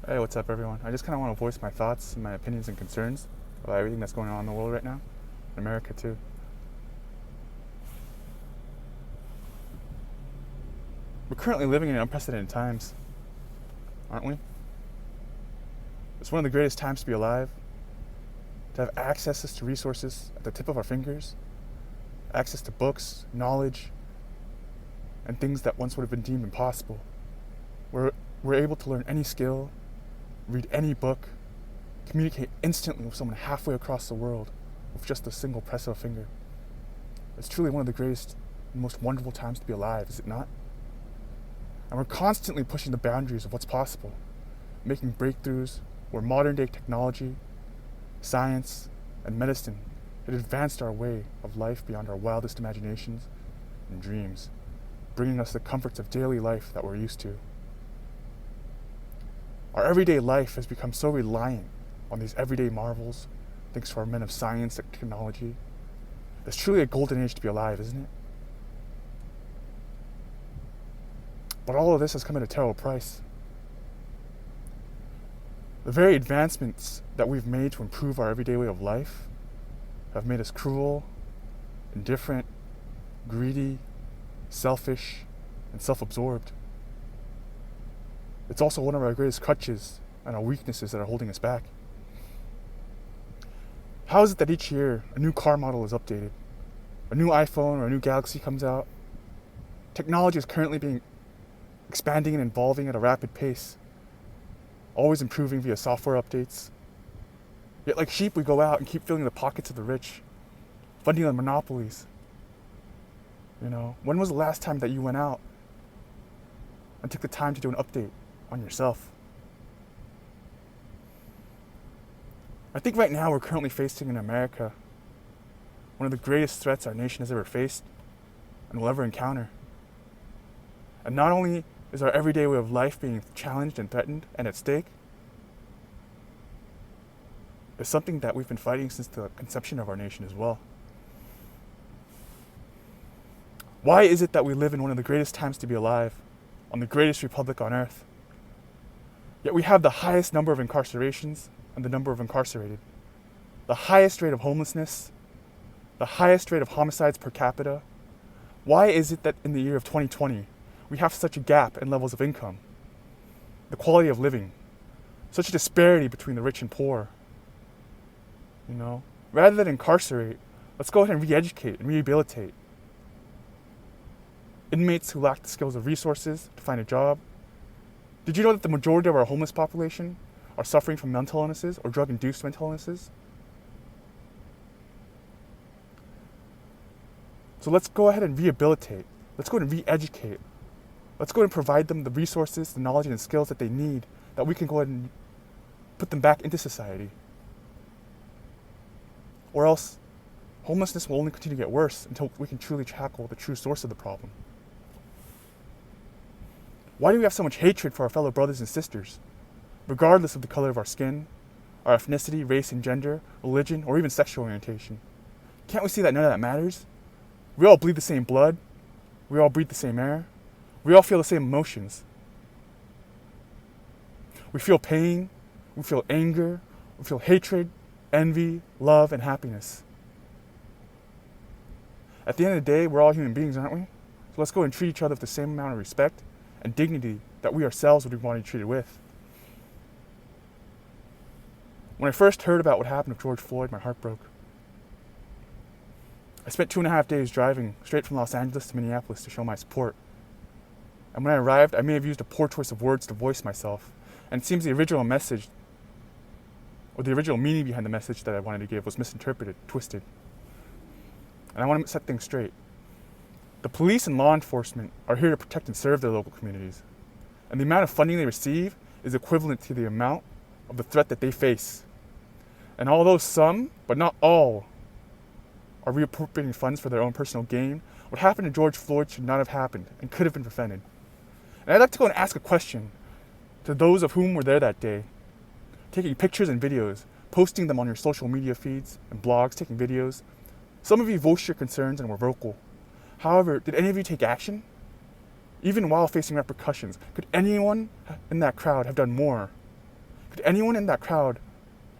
Hey, what's up, everyone? I just kind of want to voice my thoughts and my opinions and concerns about everything that's going on in the world right now, in America too. We're currently living in unprecedented times, aren't we? It's one of the greatest times to be alive, to have access to resources at the tip of our fingers, access to books, knowledge, and things that once would have been deemed impossible. We're able to learn any skill, read any book, communicate instantly with someone halfway across the world with just a single press of a finger. It's truly one of the greatest and most wonderful times to be alive, is it not? And we're constantly pushing the boundaries of what's possible, making breakthroughs where modern day technology, science, and medicine had advanced our way of life beyond our wildest imaginations and dreams, bringing us the comforts of daily life that we're used to. Our everyday life has become so reliant on these everyday marvels, thanks to our men of science and technology. It's truly a golden age to be alive, isn't it? But all of this has come at a terrible price. The very advancements that we've made to improve our everyday way of life have made us cruel, indifferent, greedy, selfish, and self-absorbed. It's also one of our greatest crutches and our weaknesses that are holding us back. How is it that each year a new car model is updated? A new iPhone or a new Galaxy comes out? Technology is currently being expanding and evolving at a rapid pace, always improving via software updates. Yet like sheep, we go out and keep filling the pockets of the rich, funding the monopolies. When was the last time that you went out and took the time to do an update on yourself? I think right now we're currently facing in America one of the greatest threats our nation has ever faced and will ever encounter. And not only is our everyday way of life being challenged and threatened and at stake, it's something that we've been fighting since the conception of our nation as well. Why is it that we live in one of the greatest times to be alive, on the greatest republic on earth, yet we have the highest number of incarcerations and the number of incarcerated, the highest rate of homelessness, the highest rate of homicides per capita? Why is it that in the year of 2020, we have such a gap in levels of income, the quality of living, such a disparity between the rich and poor? Rather than incarcerate, let's go ahead and re-educate and rehabilitate inmates who lack the skills or resources to find a job. Did you know that the majority of our homeless population are suffering from mental illnesses or drug-induced mental illnesses? So let's go ahead and rehabilitate. Let's go ahead and re-educate. Let's go ahead and provide them the resources, the knowledge, and the skills that they need, that we can go ahead and put them back into society. Or else, homelessness will only continue to get worse until we can truly tackle the true source of the problem. Why do we have so much hatred for our fellow brothers and sisters, regardless of the color of our skin, our ethnicity, race and gender, religion, or even sexual orientation? Can't we see that none of that matters? We all bleed the same blood. We all breathe the same air. We all feel the same emotions. We feel pain. We feel anger. We feel hatred, envy, love, and happiness. At the end of the day, we're all human beings, aren't we? So let's go and treat each other with the same amount of respect and dignity that we ourselves would want to be treated with. When I first heard about what happened with George Floyd, my heart broke. I spent 2.5 days driving straight from Los Angeles to Minneapolis to show my support. And when I arrived, I may have used a poor choice of words to voice myself. And it seems the original message, or the original meaning behind the message that I wanted to give, was misinterpreted, twisted. And I want to set things straight. The police and law enforcement are here to protect and serve their local communities. And the amount of funding they receive is equivalent to the amount of the threat that they face. And although some, but not all, are reappropriating funds for their own personal gain, what happened to George Floyd should not have happened and could have been prevented. And I'd like to go and ask a question to those of whom were there that day, taking pictures and videos, posting them on your social media feeds and blogs, taking videos. Some of you voiced your concerns and were vocal. However, did any of you take action? Even while facing repercussions, could anyone in that crowd have done more Could anyone in that crowd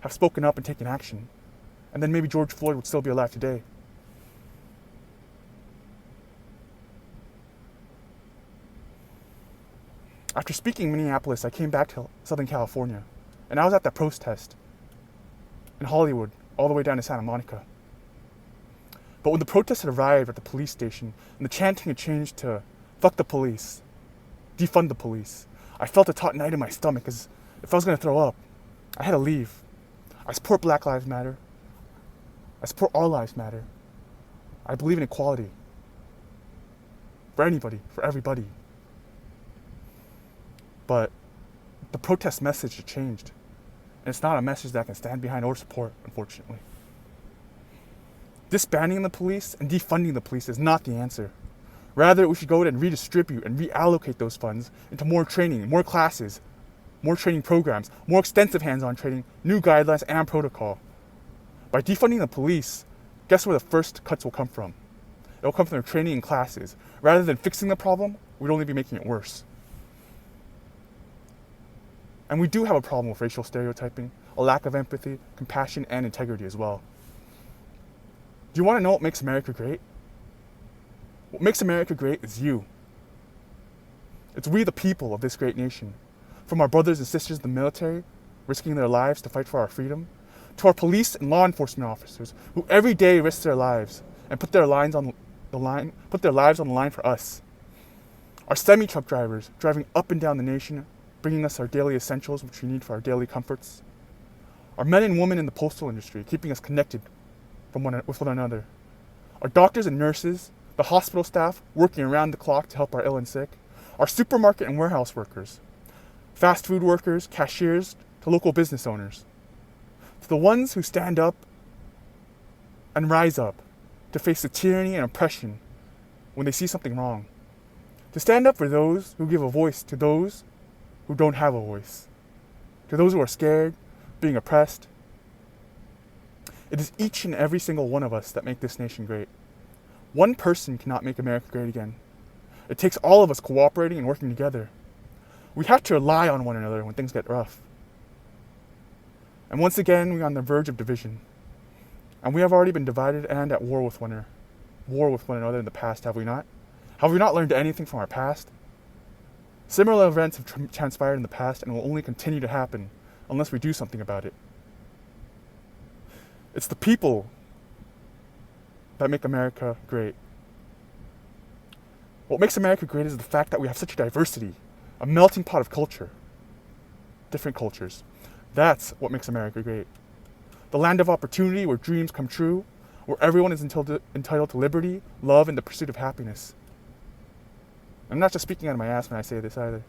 have spoken up and taken action? And then maybe George Floyd would still be alive today. After speaking in Minneapolis, I came back to Southern California, and I was at that protest in Hollywood, all the way down to Santa Monica. But when the protest had arrived at the police station and the chanting had changed to "fuck the police," "defund the police," I felt a taut knot in my stomach as if I was going to throw up. I had to leave. I support Black Lives Matter. I support All Lives Matter. I believe in equality. For anybody, for everybody. But the protest message had changed. And it's not a message that I can stand behind or support, unfortunately. Disbanding the police and defunding the police is not the answer. Rather, we should go ahead and redistribute and reallocate those funds into more training, more classes, more training programs, more extensive hands-on training, new guidelines, and protocol. By defunding the police, guess where the first cuts will come from? It will come from their training and classes. Rather than fixing the problem, we'd only be making it worse. And we do have a problem with racial stereotyping, a lack of empathy, compassion, and integrity as well. Do you want to know what makes America great? What makes America great is you. It's we, the people of this great nation. From our brothers and sisters in the military, risking their lives to fight for our freedom, to our police and law enforcement officers who every day risk their lives and put their lives on the line for us. Our semi-truck drivers driving up and down the nation, bringing us our daily essentials which we need for our daily comforts. Our men and women in the postal industry, keeping us connected with one another. Our doctors and nurses, the hospital staff working around the clock to help our ill and sick. Our supermarket and warehouse workers. Fast food workers, cashiers, to local business owners. To the ones who stand up and rise up to face the tyranny and oppression when they see something wrong. To stand up for those who give a voice to those who don't have a voice. To those who are scared, being oppressed. It is each and every single one of us that make this nation great. One person cannot make America great again. It takes all of us cooperating and working together. We have to rely on one another when things get rough. And once again, we're on the verge of division. And we have already been divided and at war with one another in the past, have we not? Have we not learned anything from our past? Similar events have transpired in the past and will only continue to happen unless we do something about it. It's the people that make America great. What makes America great is the fact that we have such a diversity, a melting pot of culture, different cultures. That's what makes America great. The land of opportunity where dreams come true, where everyone is entitled to liberty, love, and the pursuit of happiness. I'm not just speaking out of my ass when I say this either.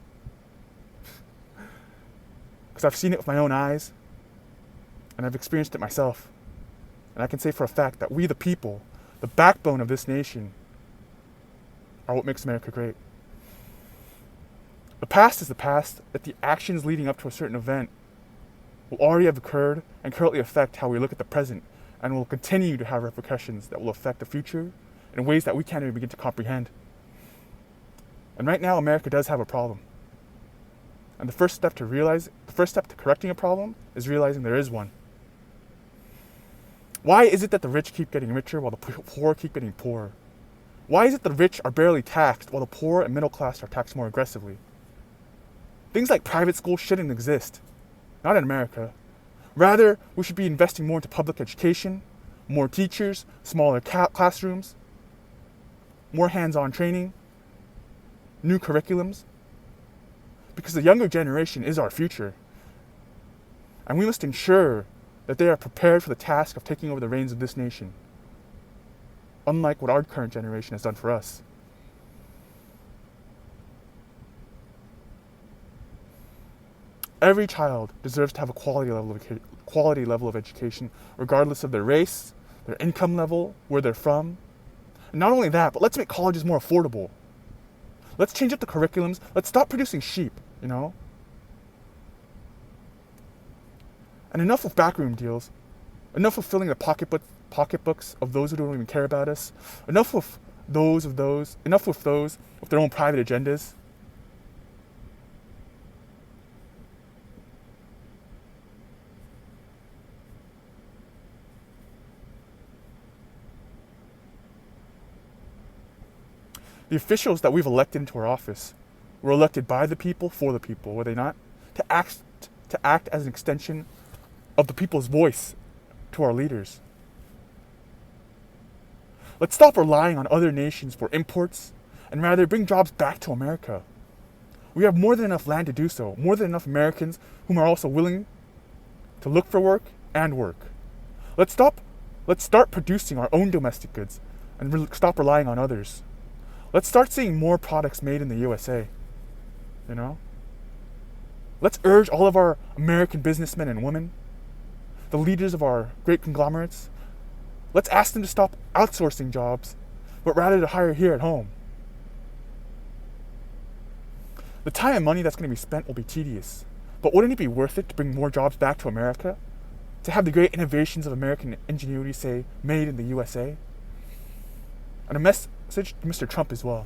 Because I've seen it with my own eyes, and I've experienced it myself. And I can say for a fact that we, the people, the backbone of this nation, are what makes America great. The past is the past, that the actions leading up to a certain event will already have occurred and currently affect how we look at the present, and will continue to have repercussions that will affect the future in ways that we can't even begin to comprehend. And right now, America does have a problem. And the first step to correcting a problem is realizing there is one. Why is it that the rich keep getting richer while the poor keep getting poorer? Why is it the rich are barely taxed while the poor and middle class are taxed more aggressively? Things like private schools shouldn't exist. Not in America. Rather, we should be investing more into public education, more teachers, smaller classrooms, more hands-on training, new curriculums. Because the younger generation is our future. And we must ensure that they are prepared for the task of taking over the reins of this nation, unlike what our current generation has done for us. Every child deserves to have a quality level of education, regardless of their race, their income level, where they're from. And not only that, but let's make colleges more affordable. Let's change up the curriculums. Let's stop producing sheep, And enough with backroom deals. Enough with filling the pocketbooks of those who don't even care about us. Enough with those with their own private agendas. The officials that we've elected into our office were elected by the people, for the people, were they not? To act as an extension of the people's voice to our leaders. Let's stop relying on other nations for imports and rather bring jobs back to America. We have more than enough land to do so, more than enough Americans whom are also willing to look for work and work. Let's start producing our own domestic goods and stop relying on others. Let's start seeing more products made in the USA, you know? Let's urge all of our American businessmen and women, the leaders of our great conglomerates, let's ask them to stop outsourcing jobs, but rather to hire here at home. The time and money that's going to be spent will be tedious, but wouldn't it be worth it to bring more jobs back to America? To have the great innovations of American ingenuity, say, made in the USA? And a message to Mr. Trump as well.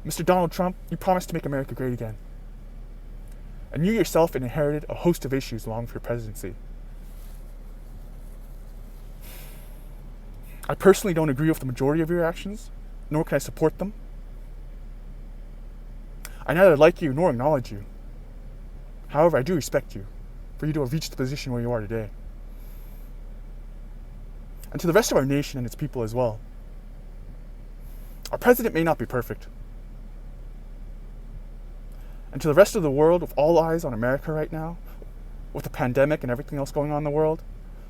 Mr. Donald Trump, you promised to make America great again. And you yourself inherited a host of issues along with your presidency. I personally don't agree with the majority of your actions, nor can I support them. I neither like you nor acknowledge you. However, I do respect you, for you to have reached the position where you are today. And to the rest of our nation and its people as well. Our president may not be perfect. And to the rest of the world, with all eyes on America right now, with the pandemic and everything else going on in the world,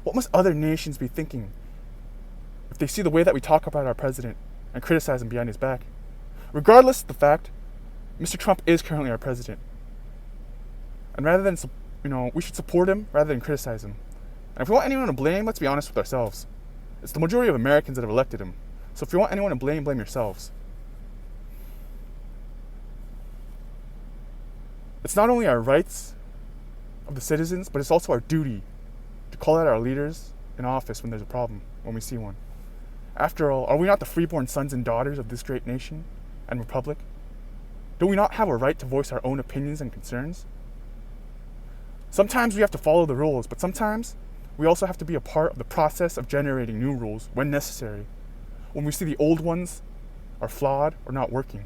what must other nations be thinking if they see the way that we talk about our president and criticize him behind his back? Regardless of the fact, Mr. Trump is currently our president. And rather than, we should support him rather than criticize him. And if we want anyone to blame, let's be honest with ourselves. It's the majority of Americans that have elected him. So if you want anyone to blame yourselves. It's not only our rights of the citizens, but it's also our duty to call out our leaders in office when there's a problem, when we see one. After all, are we not the freeborn sons and daughters of this great nation and republic? Do we not have a right to voice our own opinions and concerns? Sometimes we have to follow the rules, but sometimes we also have to be a part of the process of generating new rules when necessary, when we see the old ones are flawed or not working.